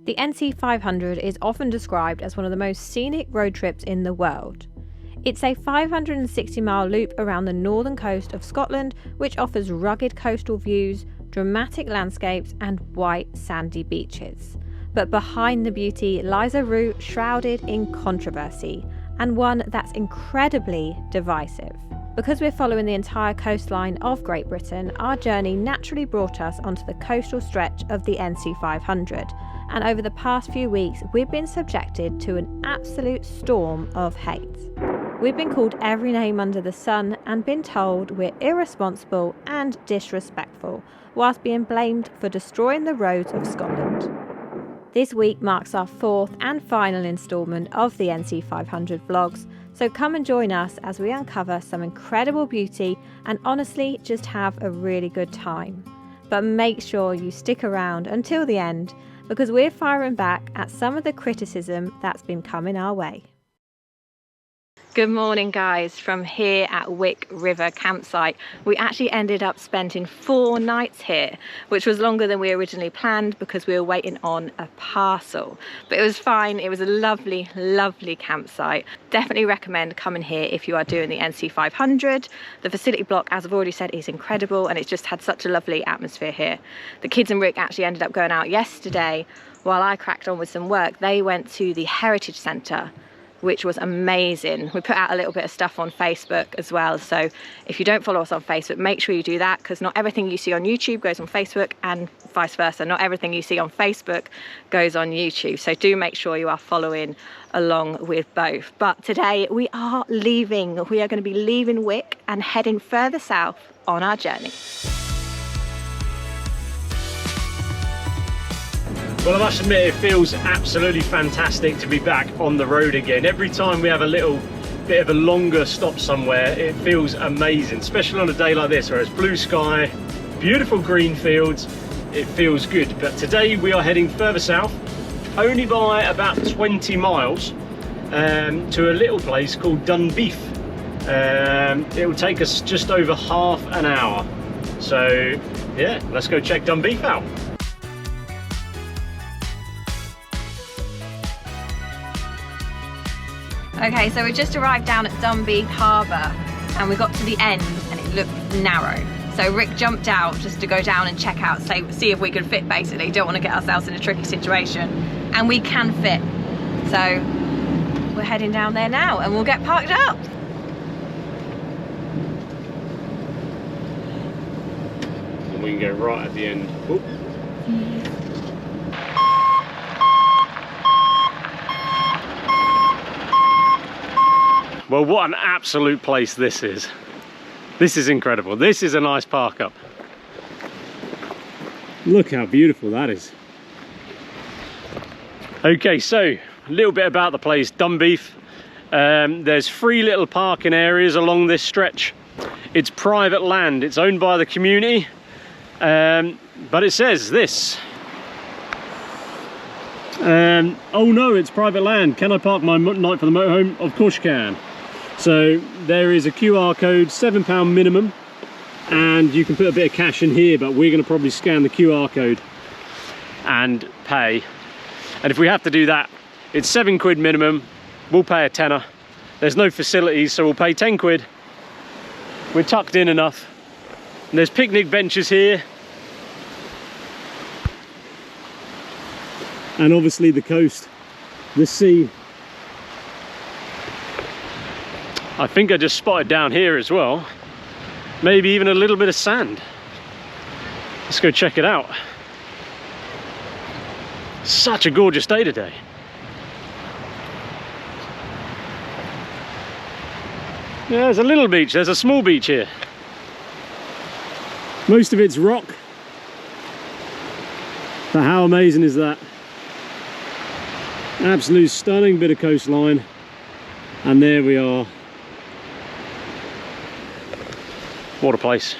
The NC500 is often described as one of the most scenic road trips in the world. It's a 560-mile loop around the northern coast of Scotland, which offers rugged coastal views, dramatic landscapes and white sandy beaches. But behind the beauty lies a route shrouded in controversy, and one that's incredibly divisive. Because we're following the entire coastline of Great Britain, our journey naturally brought us onto the coastal stretch of the NC500, and over the past few weeks we've been subjected to an absolute storm of hate. We've been called every name under the sun and been told we're irresponsible and disrespectful, whilst being blamed for destroying the roads of Scotland. This week marks our fourth and final instalment of the NC500 vlogs, so come and join us as we uncover some incredible beauty and honestly just have a really good time. But make sure you stick around until the end, because we're firing back at some of the criticism that's been coming our way. Good morning guys, from here at Wick River campsite. We actually ended up spending 4 nights here, which was longer than we originally planned because we were waiting on a parcel. But it was fine, it was a lovely, lovely campsite. Definitely recommend coming here if you are doing the NC500. The facility block, as I've already said, is incredible and it's just had such a lovely atmosphere here. The kids and Rick actually ended up going out yesterday while I cracked on with some work. They went to the Heritage Centre, which was amazing. We put out a little bit of stuff on Facebook as well, so if you don't follow us on Facebook, make sure you do that, because not everything you see on YouTube goes on Facebook and vice versa. Not everything you see on Facebook goes on YouTube, so do make sure you are following along with both. But today we are leaving. We are going to be leaving Wick and heading further south on our journey. Well, I must admit, it feels absolutely fantastic to be back on the road again. Every time we have a little bit of a longer stop somewhere, it feels amazing, especially on a day like this where it's blue sky, beautiful green fields. It feels good. But today we are heading further south, only by about 20 miles, to a little place called Dunbeath. It will take us just over half an hour. So yeah, let's go check Dunbeath out. Okay, so we just arrived down at Dunbeath Harbour and we got to the end and it looked narrow. So Rick jumped out just to go down and check out, see if we could fit basically. Don't want to get ourselves in a tricky situation. And we can fit. So we're heading down there now and we'll get parked up. And we can go right at the end. Oop. Well, what an absolute place this is. This is incredible. This is a nice park up. Look how beautiful that is. Okay, so a little bit about the place, Dunbeath. There's 3 little parking areas along this stretch. It's private land. It's owned by the community. But it says this. Oh no, it's private land. Can I park my night for the motorhome? Of course you can. So there is a QR code, £7 minimum, and you can put a bit of cash in here, but we're going to probably scan the QR code and pay. And if we have to do that, it's £7 minimum. We'll pay a tenner. There's no facilities, so we'll pay 10 quid. We're tucked in enough. And there's picnic benches here. And obviously the coast, the sea. I think I just spotted down here as well, maybe even a little bit of sand. Let's go check it out. Such a gorgeous day today. Yeah, there's a little beach, there's a small beach here. Most of it's rock. But how amazing is that? Absolute stunning bit of coastline. And there we are. What a place.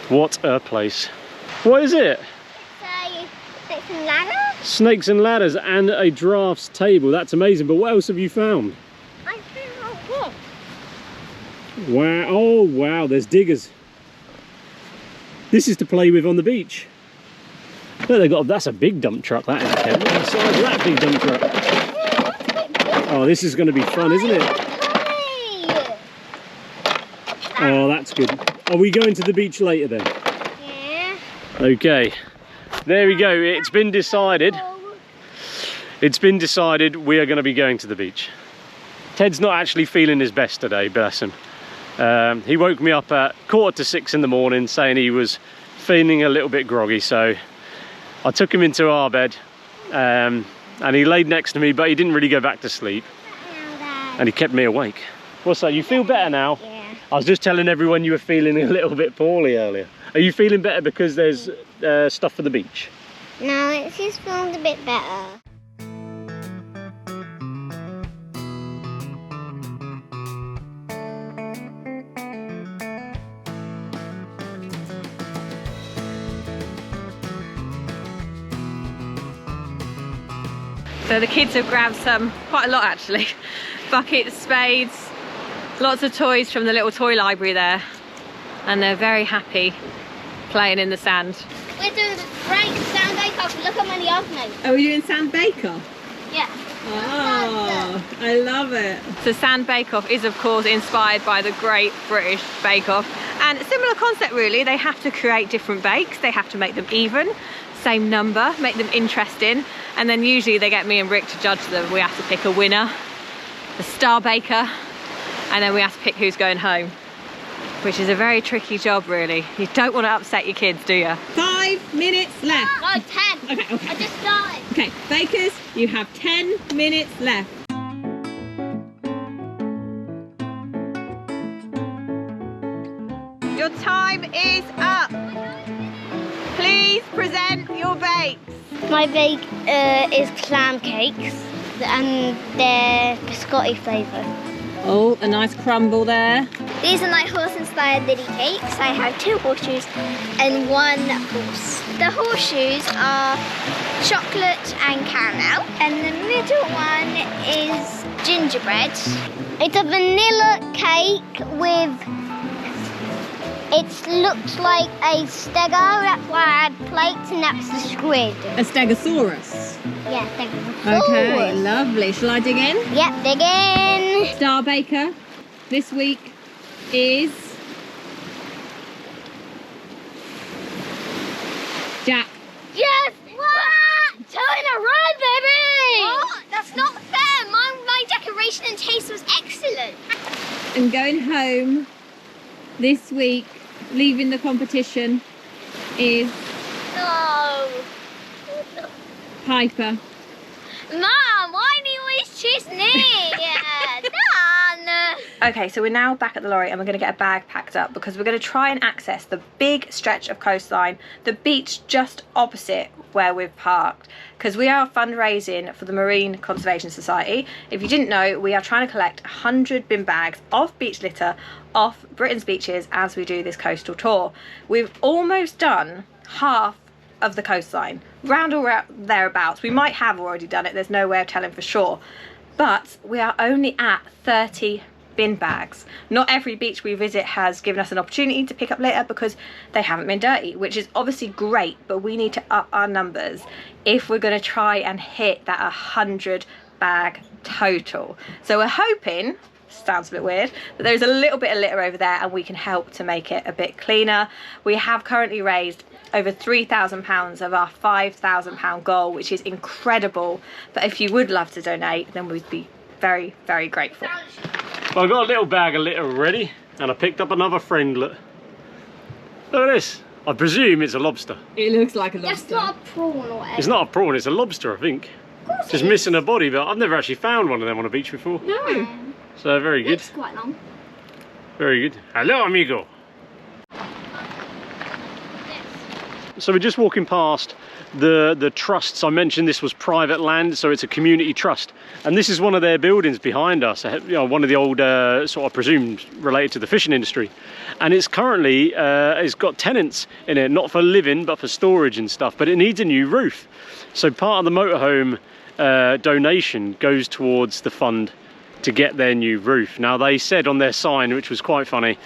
What a place. What is it? Snakes and ladders? Snakes and ladders and a drafts table. That's amazing. But what else have you found? I found this. Wow. Oh wow, there's diggers. This is to play with on the beach. Look, they got, that's a big dump truck, that is, Ken. Look at the size of that big dump truck. Oh, this is going to be fun, isn't it? Oh, that's good. Are we going to the beach later then? Yeah. Okay, there we go. It's been decided. It's been decided we are going to be going to the beach. Ted's not actually feeling his best today, bless him. He woke me up at 5:45 in the morning saying he was feeling a little bit groggy, so I took him into our bed and he laid next to me, but he didn't really go back to sleep and he kept me awake. What's that? You feel better now? Yeah. I was just telling everyone you were feeling a little bit poorly earlier. Are you feeling better because there's stuff for the beach? No, it's just feeling a bit better. So the kids have grabbed quite a lot actually. Buckets, spades, lots of toys from the little toy library there. And they're very happy playing in the sand. We're doing great sand bake-off. Look how many I've made. Are we doing sand bake-off? Yeah. Oh, I love it. So Sand Bake Off is of course inspired by the Great British Bake Off, and a similar concept really. They have to create different bakes, they have to make them even, same number, make them interesting, and then usually they get me and Rick to judge them. We have to pick a winner, the star baker, and then we have to pick who's going home, which is a very tricky job really. You don't want to upset your kids, do you? 5 minutes left. No, 10. Okay, okay. I just started. Okay, bakers, you have 10 minutes left. Your time is up. Please present your bakes. My bake is clam cakes and they're biscotti flavour. Oh, a nice crumble there. These are my horse-inspired lily cakes. I have 2 horseshoes and 1 horse. The horseshoes are chocolate and caramel, and the middle one is gingerbread. It's a vanilla cake with, it looks like a stego, that's why I had plates, and that's the squid. A stegosaurus. Yeah, stegosaurus. Okay, lovely. Shall I dig in? Yep, dig in. Star Baker this week is Jack. Yes! What? 2 in a row, baby! What? That's not fair. My decoration and taste was excellent. And going home this week, leaving the competition, is No. Piper. Mom, why do you always choose me? Done. Okay, so we're now back at the lorry and we're going to get a bag packed up because we're going to try and access the big stretch of coastline, the beach just opposite where we've parked, because we are fundraising for the Marine Conservation Society. If you didn't know, we are trying to collect 100 bin bags of beach litter off Britain's beaches as we do this coastal tour. We've almost done half of the coastline, round or thereabouts. We might have already done it, there's no way of telling for sure, but we are only at 30 bin bags. Not every beach we visit has given us an opportunity to pick up litter because they haven't been dirty, which is obviously great, but we need to up our numbers if we're going to try and hit that 100 bag total. So we're hoping, sounds a bit weird, but there's a little bit of litter over there and we can help to make it a bit cleaner. We have currently raised over £3,000 of our £5,000 goal, which is incredible, but if you would love to donate, then we'd be very, very grateful. Well, I've got a little bag of litter already, and I picked up another friendlet. Look at this. I presume it's a lobster. It looks like a That's lobster. not a prawn or whatever. It's not a prawn, it's a lobster, I think. Of course Just it is. missing a body, but I've never actually found one of them on a beach before. No. So very good. It's quite long. Very good. Hello, amigo. So we're just walking past the trusts. I mentioned this was private land, so it's a community trust, and this is one of their buildings behind us, you know, one of the old sort of presumed related to the fishing industry, and it's currently it's got tenants in it, not for living but for storage and stuff, but it needs a new roof. So part of the motorhome donation goes towards the fund to get their new roof. Now they said on their sign, which was quite funny,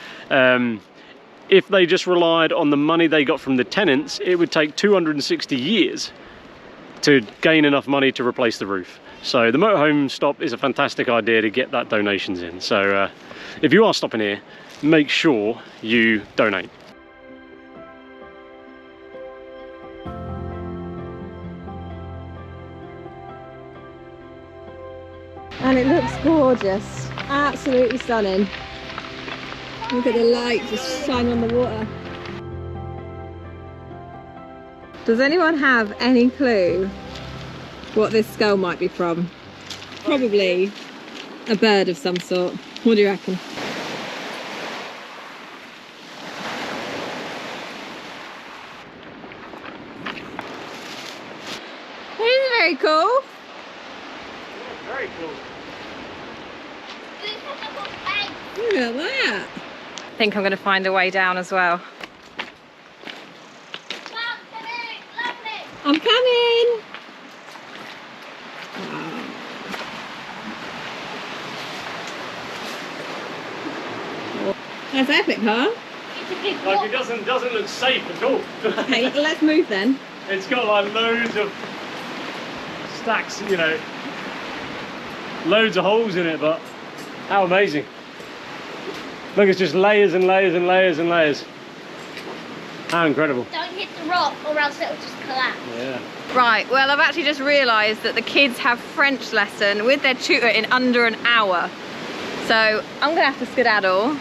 if they just relied on the money they got from the tenants, it would take 260 years to gain enough money to replace the roof. So the motorhome stop is a fantastic idea to get that donations in. So if you are stopping here, make sure you donate. And it looks gorgeous, absolutely stunning. Look at the light just shining on the water. Does anyone have any clue what this skull might be from? Probably a bird of some sort. What do you reckon? This is very cool. Very cool. Look at that. I think I'm going to find a way down as well. I'm coming. Wow. That's epic, huh? Like, it doesn't look safe at all. Okay, let's move then. It's got like loads of stacks, you know, loads of holes in it, but how amazing. Look, it's just layers and layers and layers and layers. How incredible. Don't hit the rock or else it'll just collapse. Yeah. Right, well, I've actually just realised that the kids have French lesson with their tutor in under an hour. So I'm going to have to skedaddle,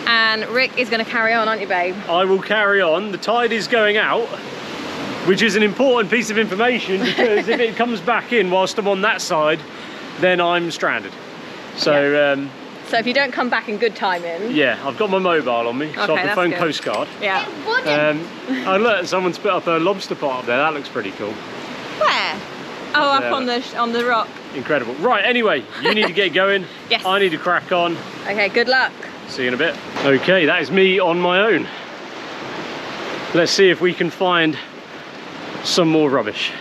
and Rick is going to carry on, aren't you, babe? I will carry on. The tide is going out, which is an important piece of information, because if it comes back in whilst I'm on that side, then I'm stranded. So, yeah. So if you don't come back in good timing. yeah, I've got my mobile on me, so Okay, I can phone good. Coast Guard. Yeah. Oh look, someone's put up a lobster pot up there. That looks pretty cool. Where? Oh, up Yeah. on the rock. Incredible. Right, anyway, you need to get going. Yes. I need to crack on. Okay, good luck. See you in a bit. Okay, that is me on my own. Let's see if we can find some more rubbish.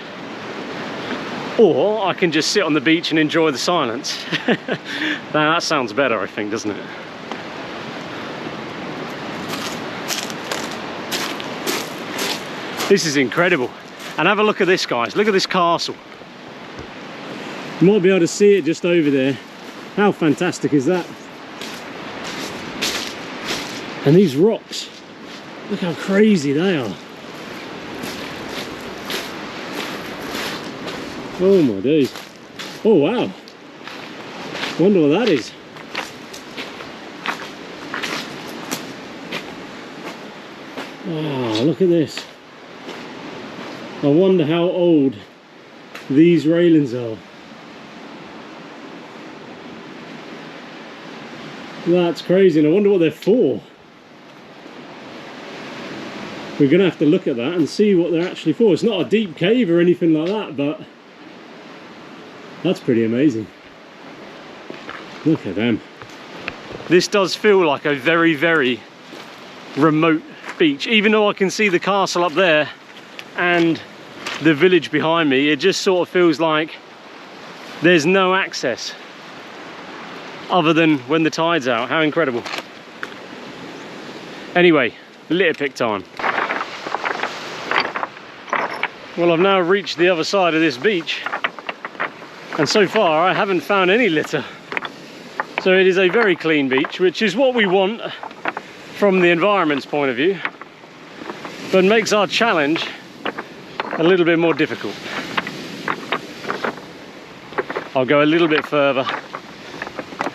Or I can just sit on the beach and enjoy the silence. Now that sounds better, I think, doesn't it? This is incredible. And have a look at this, guys. Look at this castle. You might be able to see it just over there. How fantastic is that? And these rocks, look how crazy they are. Oh my days. Oh wow. Wonder what that is. Oh, look at this. I wonder how old these railings are. That's crazy, and I wonder what they're for. We're gonna have to look at that and see what they're actually for. It's not a deep cave or anything like that, but that's pretty amazing. Look at them. This does feel like a very, very remote beach. Even though I can see the castle up there and the village behind me, it just sort of feels like there's no access other than when the tide's out. How incredible. Anyway, litter pick time. Well, I've now reached the other side of this beach, and so far I haven't found any litter. So it is a very clean beach, which is what we want from the environment's point of view, but makes our challenge a little bit more difficult. I'll go a little bit further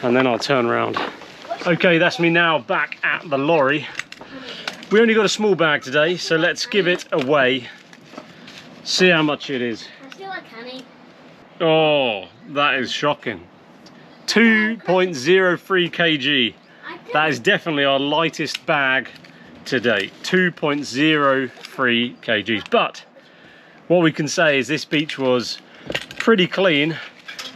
and then I'll turn around. Okay, that's me now back at the lorry. We only got a small bag today, so let's give it away. See how much it is. I feel like honey. Oh, that is shocking. 2.03 kg. That is definitely our lightest bag to date. 2.03 kgs. But what we can say is this beach was pretty clean,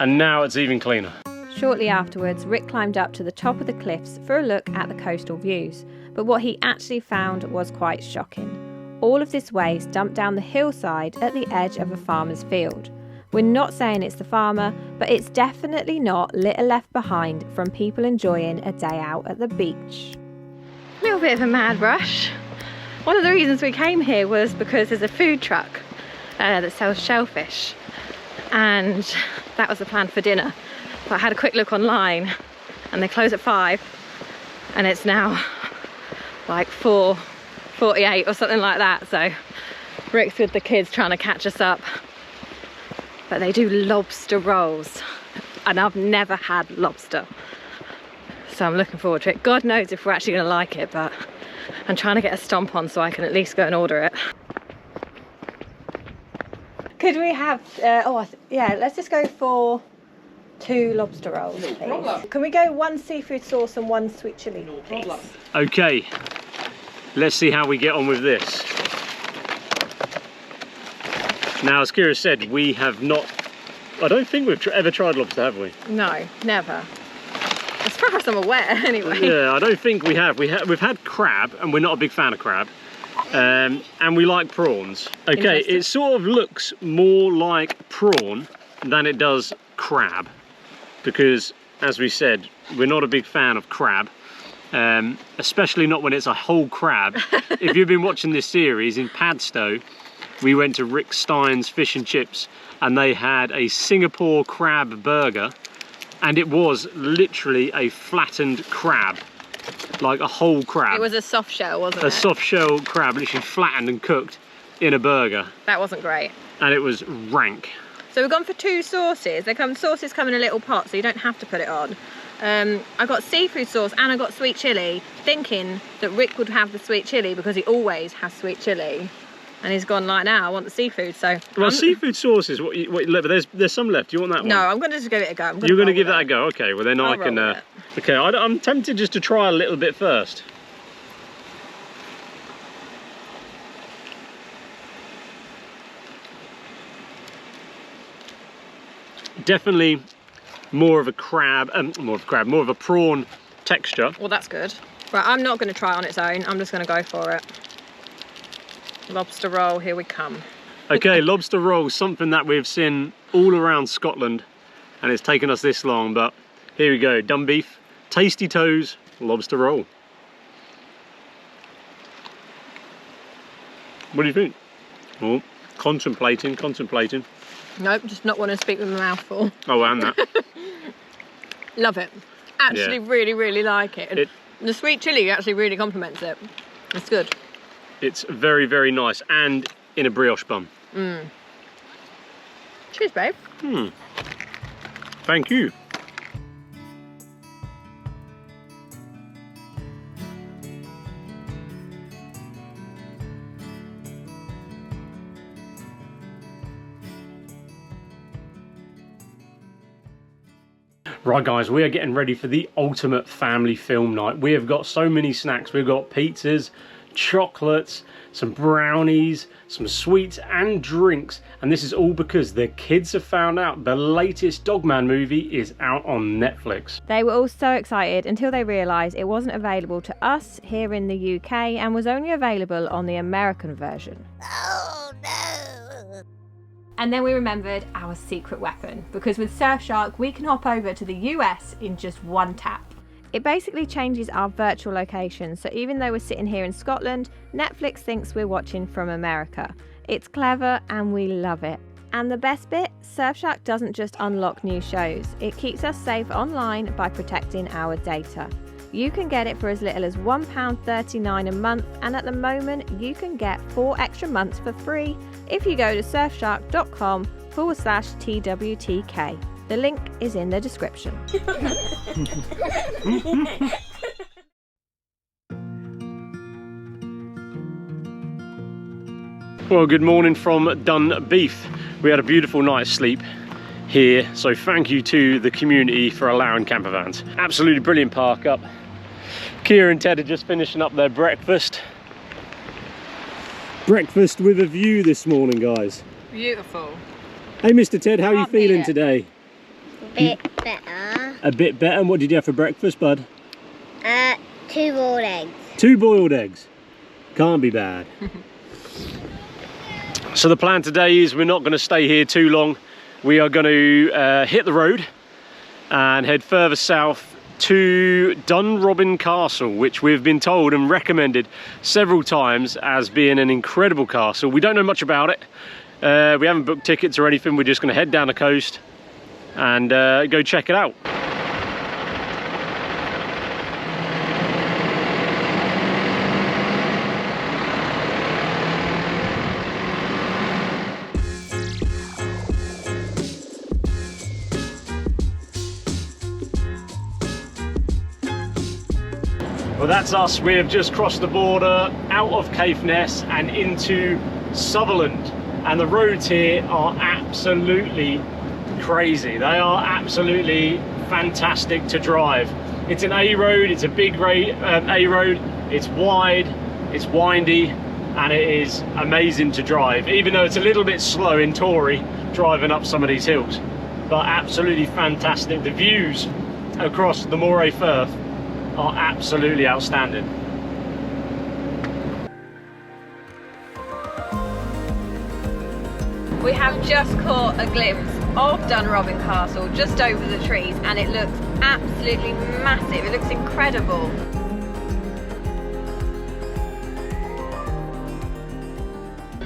and now it's even cleaner. Shortly afterwards, Rick climbed up to the top of the cliffs for a look at the coastal views, but what he actually found was quite shocking. All of this waste dumped down the hillside at the edge of a farmer's field. We're not saying it's the farmer, but it's definitely not litter left behind from people enjoying a day out at the beach. A little bit of a mad rush. One of the reasons we came here was because there's a food truck that sells shellfish, and that was the plan for dinner. But I had a quick look online and they close at 5 and it's now like 4:48 or something like that, so Rick's with the kids trying to catch us up. But they do lobster rolls and I've never had lobster, so I'm looking forward to it. God knows if we're actually going to like it, but I'm trying to get a stomp on so I can at least go and order it. Could we have, yeah, let's just go for 2 lobster rolls, please. Can we go 1 seafood sauce and 1 sweet chilli, please? Okay, let's see how we get on with this. Now, as Kira said, we have not, I don't think we've ever tried lobster, have we? No, never. As far as I'm aware, anyway. Yeah, I don't think we have. We've had crab, and we're not a big fan of crab. And we like prawns. Okay, it sort of looks more like prawn than it does crab, because, as we said, we're not a big fan of crab, especially not when it's a whole crab. If you've been watching this series, in Padstow, we went to Rick Stein's Fish and Chips, and they had a Singapore crab burger, and it was literally a flattened crab, like a whole crab. It was a soft shell, wasn't it? A soft shell crab, literally flattened and cooked in a burger. That wasn't great. And it was rank. So we've gone for 2 sauces. Sauces come in a little pot, so you don't have to put it on. I got seafood sauce and I got sweet chilli, thinking that Rick would have the sweet chilli because he always has sweet chilli. And he's gone like, now I want the seafood, so... Well, seafood sauce is what you but there's some left. Do you want that one? No, I'm going to just give it a go. You're going to give that a go? Okay, well then I can... roll with it. Okay, I'm tempted just to try a little bit first. Definitely more of a crab, more of a prawn texture. Well, that's good. Right, I'm not going to try it on its own. I'm just going to go for it. Lobster roll, here we come. Okay, lobster roll, something that we've seen all around Scotland, and it's taken us this long, but here we go. Dunbeath, Tasty Toes, lobster roll. What do you think? Oh, contemplating. Nope, just not want to speak with my mouth full. Oh, and that. Love it. Actually, Yeah. really like it. And the sweet chilli actually really complements it. It's good. It's very, very nice, and in a brioche bun. Cheers, babe. Thank you. Right guys, we are getting ready for the ultimate family film night. We have got so many snacks. We've got pizzas, chocolates, some brownies, some sweets and drinks, and this is all because the kids have found out the latest Dogman movie is out on Netflix. They were all so excited until they realised it wasn't available to us here in the UK and was only available on the American version. Oh no! And then we remembered our secret weapon, because with Surfshark we can hop over to the US in just 1 tap. It basically changes our virtual location, so even though we're sitting here in Scotland, Netflix thinks we're watching from America. It's clever and we love it. And the best bit, Surfshark doesn't just unlock new shows, it keeps us safe online by protecting our data. You can get it for as little as £1.39 a month, and at the moment you can get 4 extra months for free if you go to surfshark.com/TWTK. The link is in the description. Well, good morning from Dunbeath. We had a beautiful night's sleep here, so thank you to the community for allowing camper vans. Absolutely brilliant park up. Kira and Ted are just finishing up their breakfast. Breakfast with a view this morning, guys. Beautiful. Hey Mr. Ted, how are you feeling today? Bit better. A bit better. And what did you have for breakfast, bud? 2 boiled eggs. 2 boiled eggs. Can't be bad. So the plan today is we're not going to stay here too long. We are going to hit the road and head further south to Dunrobbin Castle, which we've been told and recommended several times as being an incredible castle. We don't know much about it. We haven't booked tickets or anything. We're just going to head down the coast and go check it out. Well, that's us. We have just crossed the border out of Caithness and into Sutherland. And the roads here are absolutely crazy. They are absolutely fantastic to drive. It's an A road, it's a big A road. It's wide, it's windy, and it is amazing to drive. Even though it's a little bit slow in Tory driving up some of these hills. But absolutely fantastic. The views across the Moray Firth are absolutely outstanding. We have just caught a glimpse of Dunrobbin Castle just over the trees, and it looks absolutely massive. It looks incredible.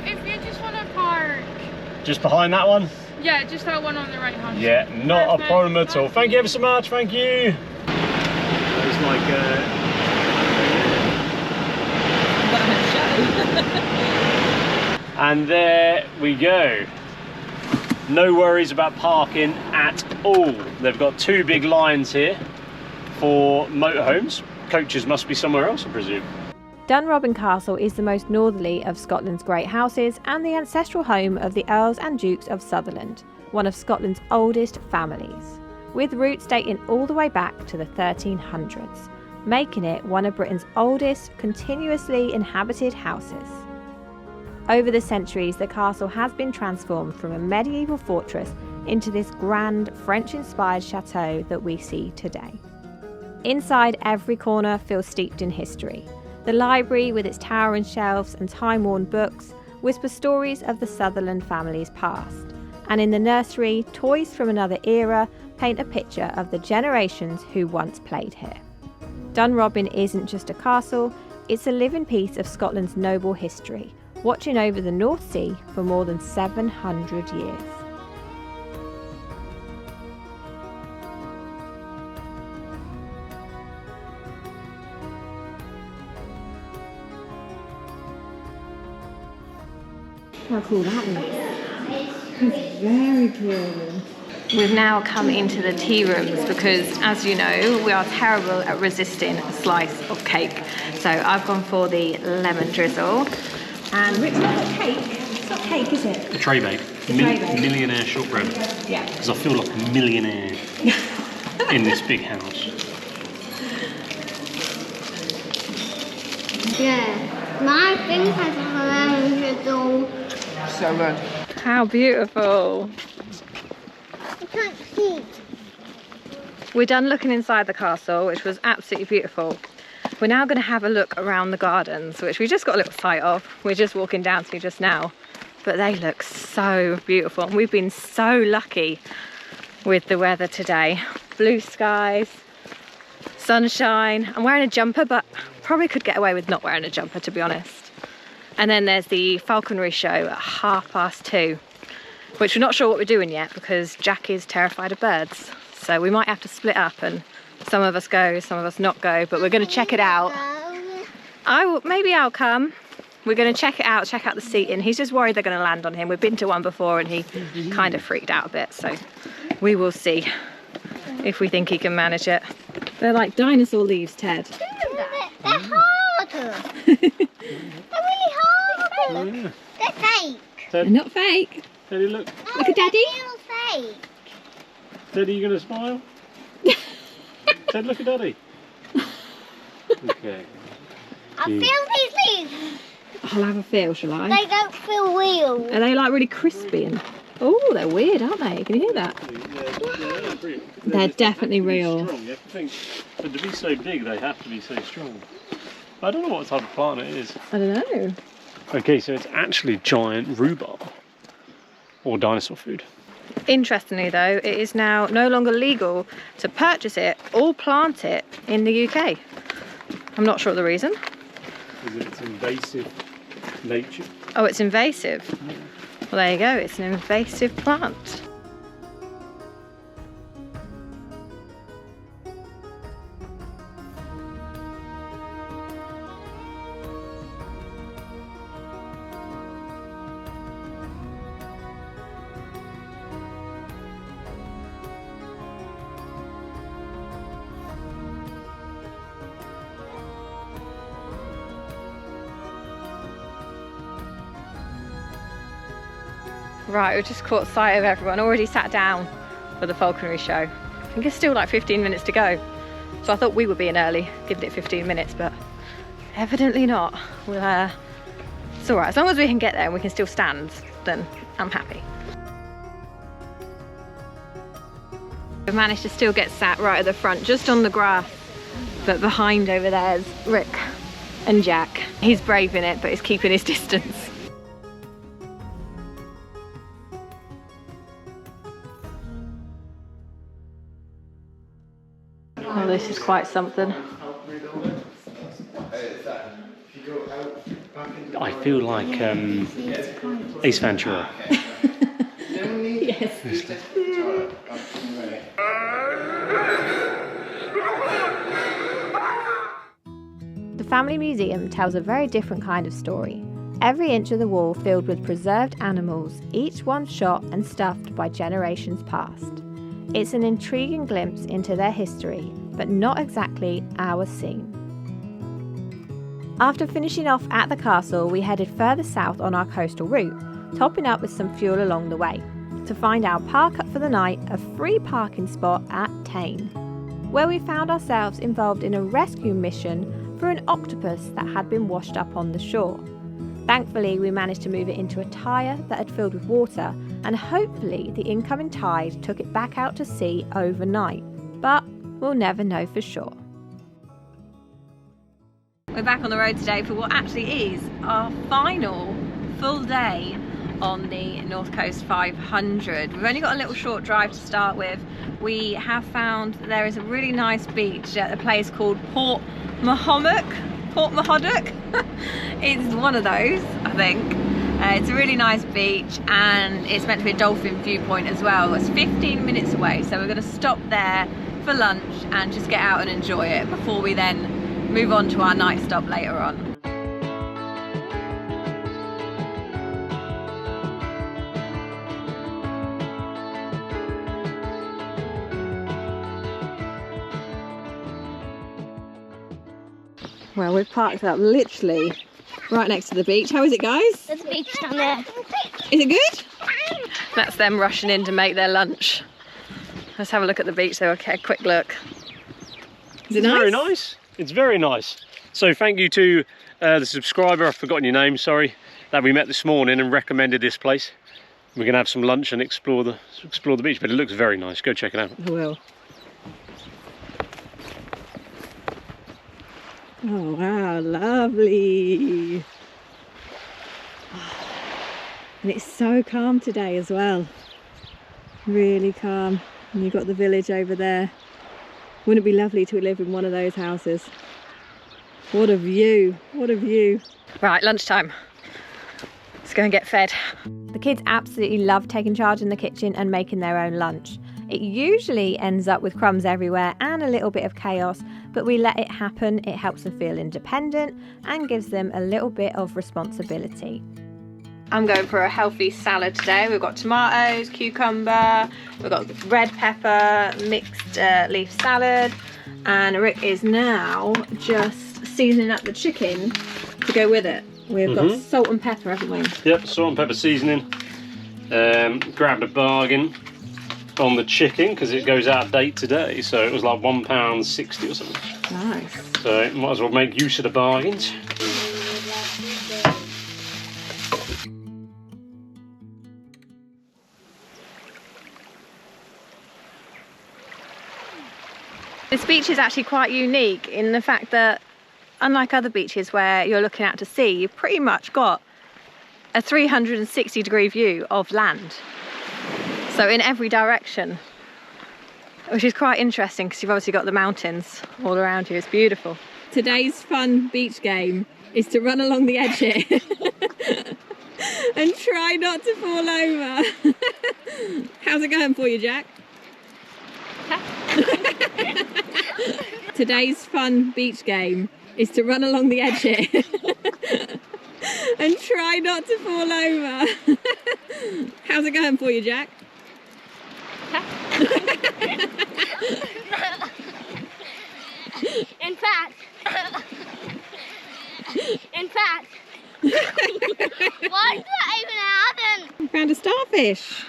If you just want to park... Just behind that one? Yeah, just that one on the right hand. Yeah, not a problem at all. Thank you ever so much, thank you. It's like and there we go. No worries about parking at all. They've got two big lines here for motorhomes. Coaches must be somewhere else, I presume. Dunrobbin Castle is the most northerly of Scotland's great houses and the ancestral home of the Earls and Dukes of Sutherland, one of Scotland's oldest families, with roots dating all the way back to the 1300s, making it one of Britain's oldest continuously inhabited houses. Over the centuries, the castle has been transformed from a medieval fortress into this grand French-inspired chateau that we see today. Inside, every corner feels steeped in history. The library, with its towering shelves and time-worn books, whispers stories of the Sutherland family's past. And in the nursery, toys from another era paint a picture of the generations who once played here. Dunrobbin isn't just a castle, it's a living piece of Scotland's noble history, watching over the North Sea for more than 700 years. How cool that is. It's very cool. We've now come into the tea rooms because, as you know, we are terrible at resisting a slice of cake. So I've gone for the lemon drizzle. And Rick's not a cake. It's not cake, is it? A tray bake. Millionaire shortbread. Yeah. Because I feel like a millionaire in this big house. Yeah, my thing has a lemon drizzle. So good. How beautiful. I can't see. We're done looking inside the castle, which was absolutely beautiful. We're now going to have a look around the gardens, which we just got a little sight of. We're just walking down to just now, but they look so beautiful. And we've been so lucky with the weather today. Blue skies, sunshine. I'm wearing a jumper, but probably could get away with not wearing a jumper, to be honest. And then there's the falconry show at 2:30, which we're not sure what we're doing yet because Jack is terrified of birds. So we might have to split up and some of us go, some of us not go, but we're going to check it out. Maybe I'll come. We're going to check it out, check out the seating. He's just worried they're going to land on him. We've been to one before and he kind of freaked out a bit, so we will see if we think he can manage it. They're like dinosaur leaves, Ted. They're harder. They're really hard. They're fake. They're not fake. Daddy, look. Look at Daddy. They feel fake. Daddy, you going to smile? Ted, look at Daddy. Okay. I feel these leaves. I'll have a feel, shall I? They don't feel real. Are they like really crispy? And oh, they're weird, aren't they? Can you hear that? Yeah, They're definitely real. Strong. You have to think, but to be so big, they have to be so strong. I don't know what type of plant it is. I don't know. Okay, so it's actually giant rhubarb or dinosaur food. Interestingly though, it is now no longer legal to purchase it or plant it in the UK. I'm not sure of the reason. Is it invasive nature? Oh, it's invasive. Well, there you go, it's an invasive plant. Right, we've just caught sight of everyone, already sat down for the falconry show. I think it's still like 15 minutes to go. So I thought we were being early, giving it 15 minutes, but evidently not. We'll, it's all right, as long as we can get there and we can still stand, then I'm happy. We've managed to still get sat right at the front, just on the grass, but behind over there's Rick and Jack. He's braving it, but he's keeping his distance. Oh, this is quite something. I feel like Ace Ventura. Yes. The family museum tells a very different kind of story. Every inch of the wall filled with preserved animals, each one shot and stuffed by generations past. It's an intriguing glimpse into their history, but not exactly our scene. After finishing off at the castle, we headed further south on our coastal route, topping up with some fuel along the way, to find our park up for the night, a free parking spot at Tain, where we found ourselves involved in a rescue mission for an octopus that had been washed up on the shore. Thankfully, we managed to move it into a tyre that had filled with water, and hopefully the incoming tide took it back out to sea overnight, but we'll never know for sure. We're back on the road today for what actually is our final full day on the North Coast 500. We've only got a little short drive to start with. We have found that there is a really nice beach at a place called Port Mahodoc. It's one of those, I think. It's a really nice beach and it's meant to be a dolphin viewpoint as well. It's 15 minutes away, so we're going to stop there for lunch and just get out and enjoy it before we then move on to our night stop later on. Well, we've parked up literally right next to the beach. How is it, guys? There's a beach down there. Is it good? That's them rushing in to make their lunch. Let's have a look at the beach though. Okay, a quick look. Is it nice? Very nice. It's very nice. So thank you to the subscriber, I've forgotten your name, sorry, that we met this morning and recommended this place. We're going to have some lunch and explore the beach, but it looks very nice. Go check it out. I will. Oh wow, lovely. And it's so calm today as well. Really calm. And you've got the village over there. Wouldn't it be lovely to live in one of those houses? What a view, what a view. Right, lunchtime. Let's go and get fed. The kids absolutely love taking charge in the kitchen and making their own lunch. It usually ends up with crumbs everywhere and a little bit of chaos, but we let it happen. It helps them feel independent and gives them a little bit of responsibility. I'm going for a healthy salad today. We've got tomatoes, cucumber, we've got red pepper, mixed leaf salad, and Rick is now just seasoning up the chicken to go with it. We've got salt and pepper, haven't we? Yep, salt and pepper seasoning. Grabbed a bargain on the chicken because it goes out of date today, so it was like £1.60 or something. Nice. So might as well make use of the bargains. This beach is actually quite unique in the fact that, unlike other beaches where you're looking out to sea, you've pretty much got a 360-degree view of land. So in every direction, which is quite interesting because you've obviously got the mountains all around you. It's beautiful. Today's fun beach game is to run along the edge here and try not to fall over. How's it going for you, Jack? Today's fun beach game is to run along the edge here and try not to fall over. How's it going for you, Jack? In fact, why did that even happen? Found a starfish.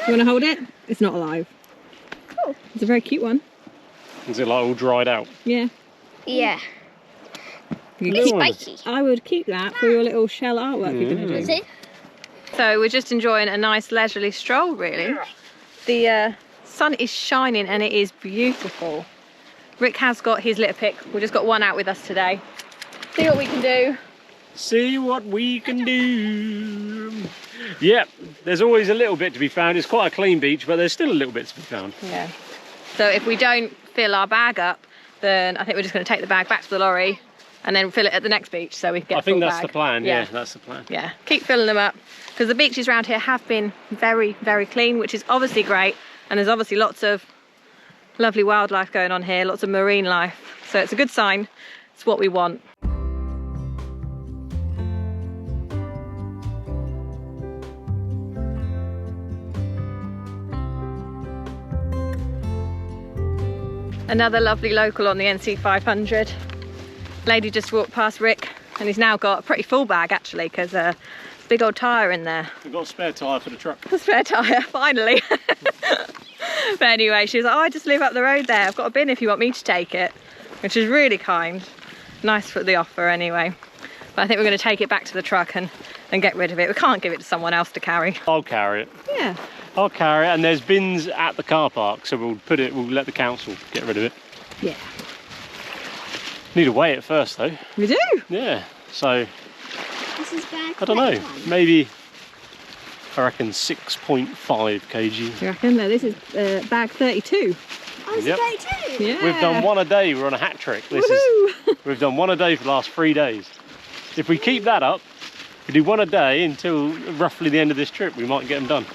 You want to hold it? It's not alive. Cool. It's a very cute one. Is it like all dried out? Yeah. Yeah. It's spiky. I would keep that for your little shell artwork you're going to do. Is it? So we're just enjoying a nice leisurely stroll, really. The sun is shining and it is beautiful. Rick has got his litter pick. We've just got one out with us today. See what we can do. See what we can do. Yep, there's always a little bit to be found. It's quite a clean beach, but there's still a little bit to be found. Yeah. So if we don't fill our bag up, then I think we're just going to take the bag back to the lorry and then fill it at the next beach so we can get I think full that's bag. the plan. Yeah, that's the plan. Yeah, keep filling them up because the beaches around here have been very, very clean, which is obviously great. And there's obviously lots of lovely wildlife going on here, lots of marine life. So it's a good sign. It's what we want. Another lovely local on the NC500. Lady just walked past Rick and he's now got a pretty full bag actually because big old tyre in there. We've got a spare tyre for the truck. A spare tyre, finally. But anyway, she was like, oh, I just live up the road there. I've got a bin if you want me to take it, which is really kind. Nice for the offer anyway. But I think we're going to take it back to the truck and get rid of it. We can't give it to someone else to carry. I'll carry it. Yeah. I'll carry it, and there's bins at the car park, so we'll let the council get rid of it. Yeah. Need to weigh it first though. We do? Yeah, so This is bag I don't know, 31. maybe I reckon 6.5 kg. You reckon? No, this is bag 32. Oh, it's Yep. 32. Yeah. We've done one a day, we're on a hat trick. We've done one a day for the last 3 days. If we keep that up, we do one a day until roughly the end of this trip, we might get them done.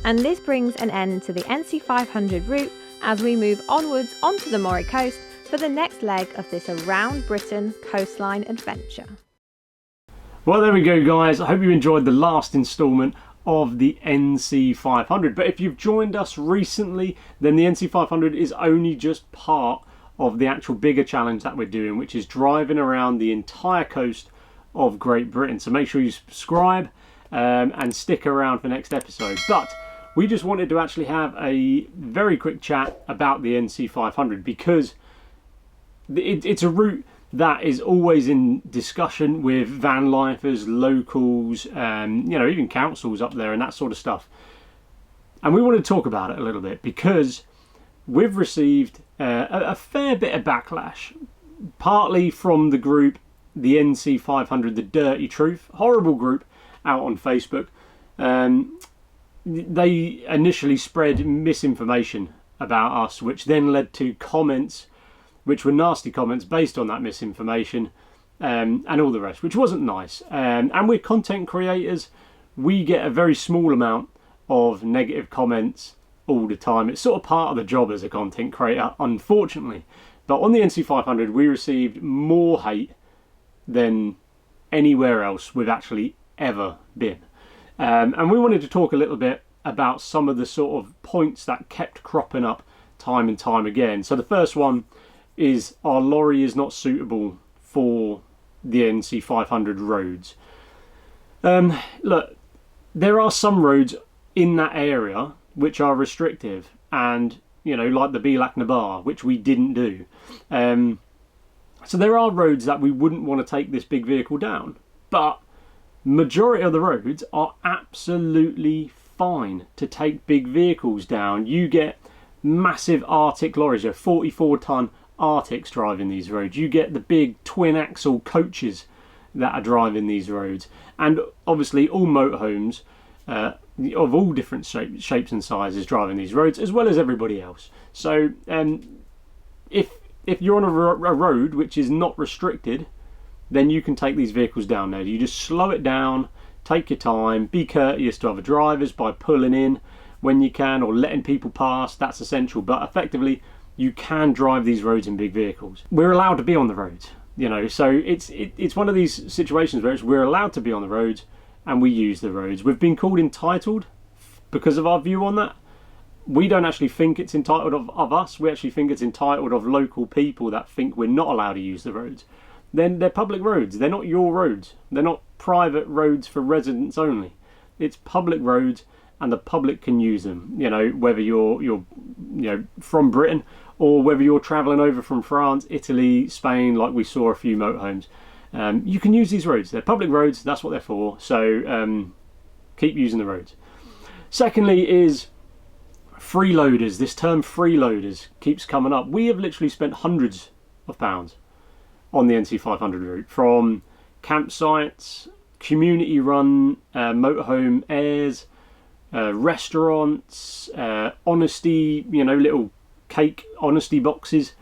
And this brings an end to the NC500 route as we move onwards onto the Moray coast for the next leg of this Around Britain coastline adventure. Well, there we go, guys. I hope you enjoyed the last instalment of the NC500. But if you've joined us recently, then the NC500 is only just part of the actual bigger challenge that we're doing, which is driving around the entire coast of Great Britain. So make sure you subscribe and stick around for next episode. But we just wanted to actually have a very quick chat about the NC500 because it's a route that is always in discussion with van lifers, locals, you know, even councils up there and that sort of stuff. And we want to talk about it a little bit because we've received a fair bit of backlash, partly from the group, the NC500, The Dirty Truth, horrible group out on Facebook. They initially spread misinformation about us, which then led to comments which were nasty comments based on that misinformation and all the rest, which wasn't nice. And we're content creators. We get a very small amount of negative comments all the time. It's sort of part of the job as a content creator, unfortunately. But on the NC500, we received more hate than anywhere else we've actually ever been. And we wanted to talk a little bit about some of the sort of points that kept cropping up time and time again. So the first one is our lorry is not suitable for the NC500 roads. Look, there are some roads in that area which are restrictive, and you know, like the Bilac Nabar, which we didn't do. So there are roads that we wouldn't want to take this big vehicle down, but majority of the roads are absolutely fine to take big vehicles down. You get massive Arctic lorries, 44-ton Arctics driving these roads. You get the big twin axle coaches that are driving these roads, and obviously all motorhomes of all different shapes and sizes driving these roads, as well as everybody else. So if you're on a road which is not restricted, then you can take these vehicles down there. You just slow it down, take your time, be courteous to other drivers by pulling in when you can or letting people pass. That's essential, but effectively you can drive these roads in big vehicles. We're allowed to be on the roads, you know, so it's one of these situations where we're allowed to be on the roads and we use the roads. We've been called entitled because of our view on that. We don't actually think it's entitled of us. We actually think it's entitled of local people that think we're not allowed to use the roads. Then they're public roads. They're not your roads. They're not private roads for residents only. It's public roads, and the public can use them. You know, whether you're from Britain or whether you're travelling over from France, Italy, Spain, like we saw a few motorhomes. You can use these roads. They're public roads. That's what they're for. So keep using the roads. Secondly is freeloaders. This term freeloaders keeps coming up. We have literally spent hundreds of pounds on the NC500 route, from campsites, community run motorhome airs, restaurants, honesty, you know, little cake honesty boxes,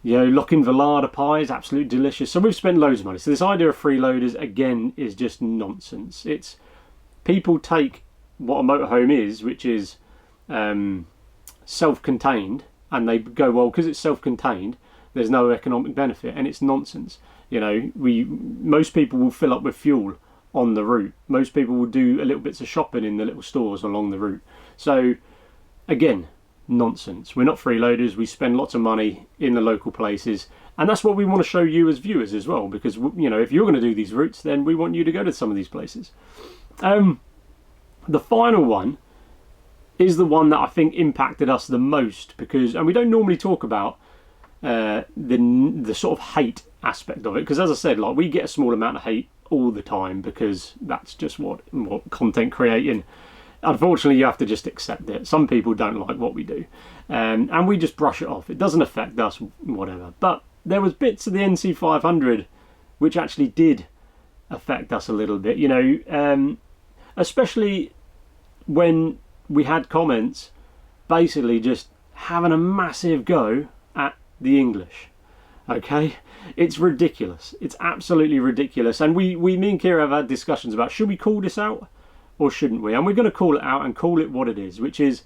you know, Lochin Velada pies, absolutely delicious. So we've spent loads of money. So this idea of freeloaders, again, is just nonsense. It's people take what a motorhome is, which is self-contained, and they go, well, because it's self-contained, there's no economic benefit, and it's nonsense. You know, most people will fill up with fuel on the route. Most people will do a little bits of shopping in the little stores along the route. So again, nonsense. We're not freeloaders. We spend lots of money in the local places, and that's what we want to show you as viewers as well, because, you know, if you're going to do these routes, then we want you to go to some of these places. The final one is the one that I think impacted us the most, because, and we don't normally talk about the sort of hate aspect of it, because as I said, like, we get a small amount of hate all the time, because that's just what content creating, unfortunately, you have to just accept it. Some people don't like what we do, and we just brush it off. It doesn't affect us, whatever. But there was bits of the NC500 which actually did affect us a little bit, you know, especially when we had comments basically just having a massive go at the English. Okay, it's ridiculous. It's absolutely ridiculous. And me and Kira have had discussions about, should we call this out or shouldn't we? And we're going to call it out and call it what it is, which is,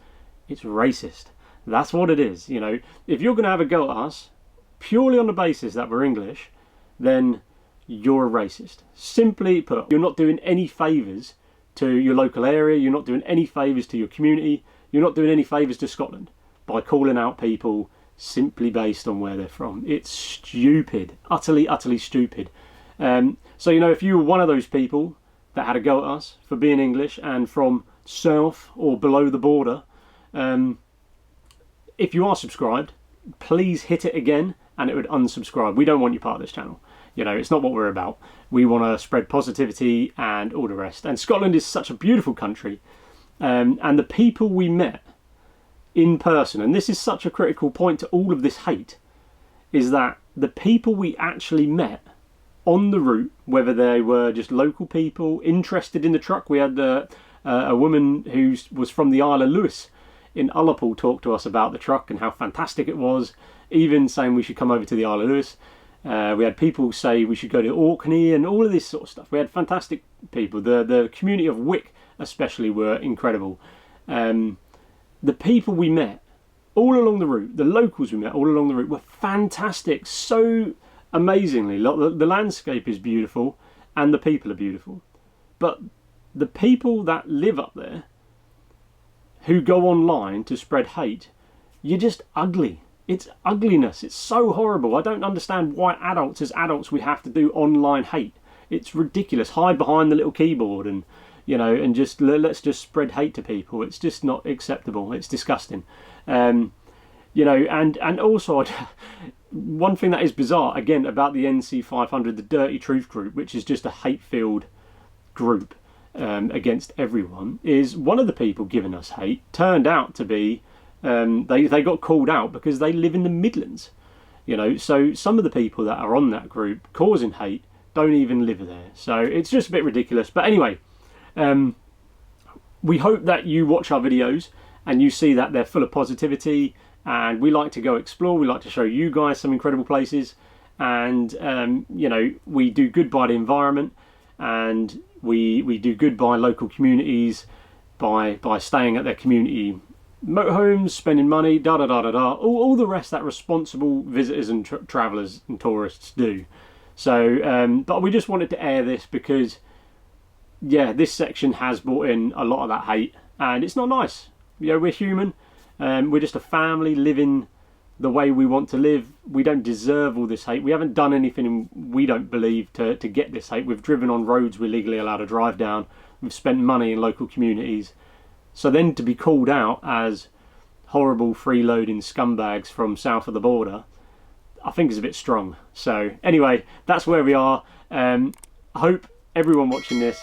it's racist. That's what it is. You know, if you're going to have a go at us purely on the basis that we're English, then you're a racist. Simply put, you're not doing any favours to your local area. You're not doing any favours to your community. You're not doing any favours to Scotland by calling out people simply based on where they're from. It's stupid, utterly stupid. So, you know, if you were one of those people that had a go at us for being English and from south or below the border, if you are subscribed, please hit it again and it would unsubscribe. We don't want you part of this channel. You know, it's not what we're about. We want to spread positivity and all the rest. And Scotland is such a beautiful country, and the people we met in person, and this is such a critical point to all of this hate, is that the people we actually met on the route, whether they were just local people interested in the truck. We had a woman who was from the Isle of Lewis in Ullapool talk to us about the truck and how fantastic it was, even saying we should come over to the Isle of Lewis. We had people say we should go to Orkney and all of this sort of stuff. We had fantastic people. The community of Wick especially were incredible. The people we met all along the route, the locals we met all along the route, were fantastic. So amazingly, the landscape is beautiful and the people are beautiful. But the people that live up there, who go online to spread hate, you're just ugly. It's ugliness. It's so horrible. I don't understand why as adults we have to do online hate. It's ridiculous. Hide behind the little keyboard and, you know, and just let's just spread hate to people. It's just not acceptable. It's disgusting. You know, and also one thing that is bizarre again about the NC500, the Dirty Truth group, which is just a hate-filled group against everyone, is one of the people giving us hate turned out to be they got called out because they live in the Midlands. You know, so some of the people that are on that group causing hate don't even live there. So it's just a bit ridiculous. But anyway, we hope that you watch our videos and you see that they're full of positivity, and we like to go explore. We like to show you guys some incredible places, and you know, we do good by the environment, and we do good by local communities by staying at their community motorhomes, spending money, all the rest that responsible visitors and travellers and tourists do. So but we just wanted to air this because, yeah, this section has brought in a lot of that hate, and it's not nice. You know, we're human. We're just a family living the way we want to live. We don't deserve all this hate. We haven't done anything, we don't believe, to get this hate. We've driven on roads we're legally allowed to drive down. We've spent money in local communities. So then to be called out as horrible freeloading scumbags from south of the border, I think is a bit strong. So anyway, that's where we are. I hope everyone watching this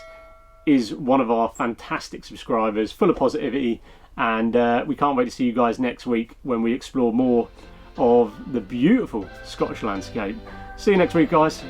is one of our fantastic subscribers, full of positivity, and we can't wait to see you guys next week when we explore more of the beautiful Scottish landscape. See you next week, guys.